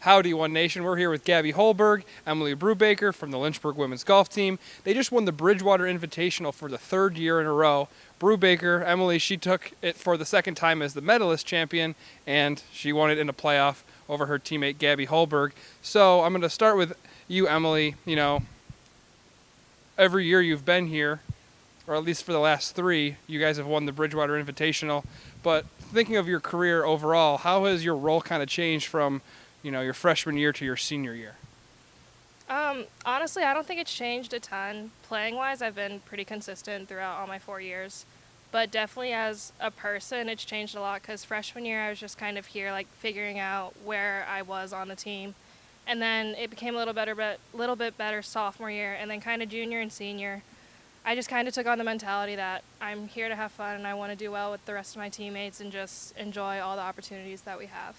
Howdy, One Nation. We're here with Gabbie Hollberg, Emily Brubaker from the Lynchburg women's golf team. They just won the Bridgewater Invitational for the third year in a row. Brubaker, Emily, she took it for the second time as the medalist champion, and she won it in a playoff over her teammate Gabbie Hollberg. So I'm going to start with you, Emily. You know, every year you've been here, or at least for the last three, you guys have won the Bridgewater Invitational. But thinking of your career overall, how has your role kind of changed from, you know, your freshman year to your senior year? Honestly, I don't think it's changed a ton. Playing-wise, I've been pretty consistent throughout all my 4 years. But definitely as a person, it's changed a lot because freshman year I was just kind of here, like, figuring out where I was on the team. And then it became a little bit better sophomore year, and then kind of junior and senior. I just kind of took on the mentality that I'm here to have fun and I want to do well with the rest of my teammates and just enjoy all the opportunities that we have.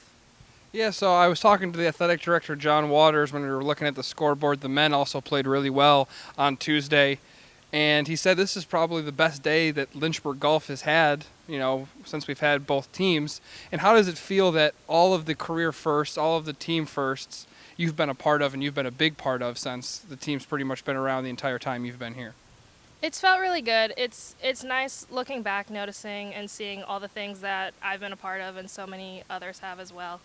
Yeah, so I was talking to the athletic director, John Waters, when we were looking at the scoreboard. The men also played really well on Tuesday, and he said this is probably the best day that Lynchburg golf has had, you know, since we've had both teams. And how does it feel that all of the career firsts, all of the team firsts, you've been a part of and you've been a big part of since the team's pretty much been around the entire time you've been here? It's felt really good. It's nice looking back, noticing and seeing all the things that I've been a part of and so many others have as well.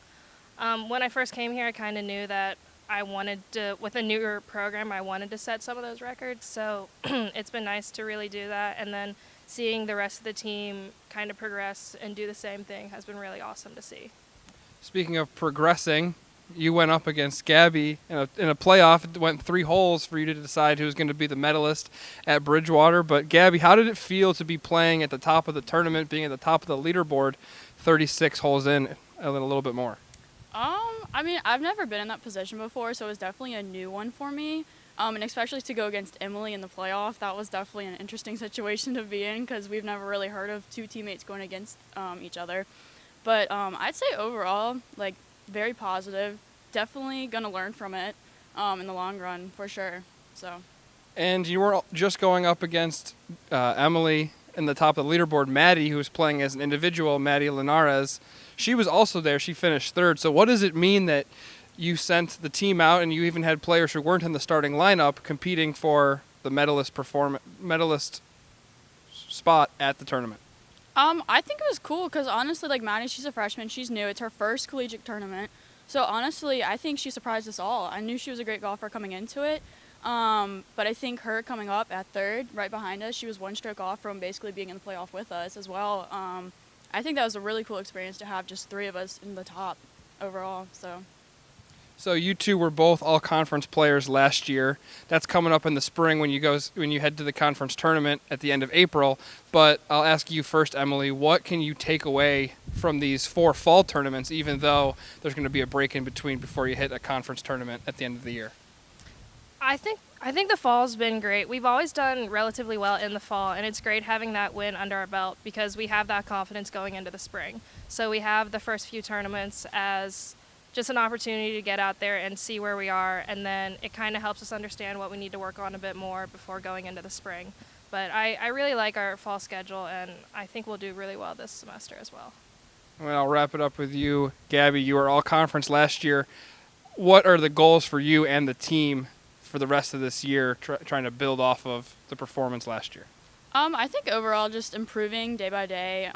When I first came here, I kind of knew that I wanted to, with a newer program, I wanted to set some of those records. So it's been nice to really do that. And then seeing the rest of the team kind of progress and do the same thing has been really awesome to see. Speaking of progressing, you went up against Gabbie in a playoff. It went 3 holes for you to decide who was going to be the medalist at Bridgewater. But Gabbie, how did it feel to be playing at the top of the tournament, being at the top of the leaderboard, 36 holes in, and then a little bit more? I mean, I've never been in that position before, so it was definitely a new one for me. And especially to go against Emily in the playoff, that was definitely an interesting situation to be in because we've never really heard of 2 teammates going against each other. But I'd say overall, like, very positive. Definitely going to learn from it in the long run, for sure. So. And you were just going up against Emily in the top of the leaderboard, Maddie, who was playing as an individual, Maddie Linares. She was also there. She finished 3rd. So what does it mean that you sent the team out and you even had players who weren't in the starting lineup competing for the medalist spot at the tournament? I think it was cool because honestly, like Maddie, she's a freshman. She's new. It's her first collegiate tournament. So honestly, I think she surprised us all. I knew she was a great golfer coming into it. But I think her coming up at 3rd, right behind us, she was 1 stroke off from basically being in the playoff with us as well. I think that was a really cool experience to have just 3 of us in the top overall. So you two were both all-conference players last year. That's coming up in the spring when you head to the conference tournament at the end of April. But I'll ask you first, Emily, what can you take away from these 4 fall tournaments, even though there's going to be a break in between before you hit a conference tournament at the end of the year? I think the fall's been great. We've always done relatively well in the fall, and it's great having that win under our belt because we have that confidence going into the spring. So we have the first few tournaments as just an opportunity to get out there and see where we are, and then it kind of helps us understand what we need to work on a bit more before going into the spring. But I really like our fall schedule, and I think we'll do really well this semester as well. Well, I'll wrap it up with you, Gabbie. You were all-conference last year. What are the goals for you and the team for the rest of this year, trying to build off of the performance last year? I think overall just improving day by day.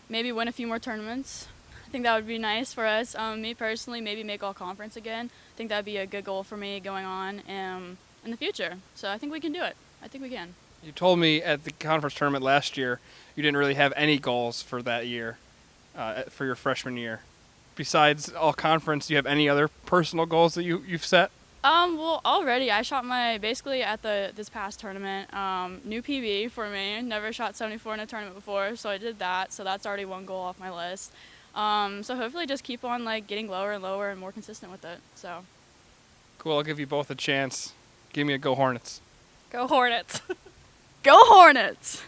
Maybe win a few more tournaments. I think that would be nice for us. Me personally, maybe make all conference again. I think that would be a good goal for me going on in the future. So I think we can do it. I think we can. You told me at the conference tournament last year you didn't really have any goals for that year, for your freshman year. Besides all conference, do you have any other personal goals that you've set? Well, already I shot basically at this past tournament, new PB for me. Never shot 74 in a tournament before, so I did that. So that's already 1 goal off my list. So hopefully just keep on like getting lower and lower and more consistent with it. So. Cool. I'll give you both a chance. Give me a Go Hornets. Go Hornets. Go Hornets!